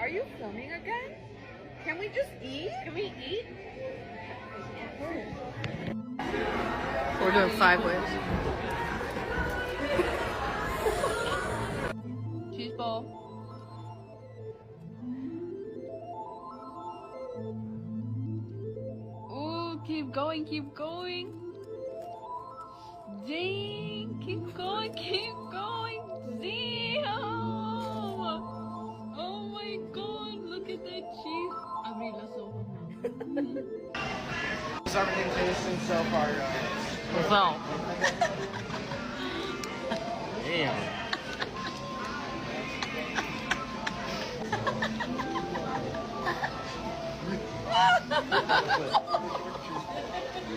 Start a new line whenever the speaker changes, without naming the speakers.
Are you filming again? Can we just eat? Can we eat?
We're doing 5 ways. Cheese ball. Ooh, keep going, keep going. Dang, keep going, keep going. Damn. Oh my god, look at that cheese. Abrí los ojos now.
How's everything tasting so far, guys?
So. Damn.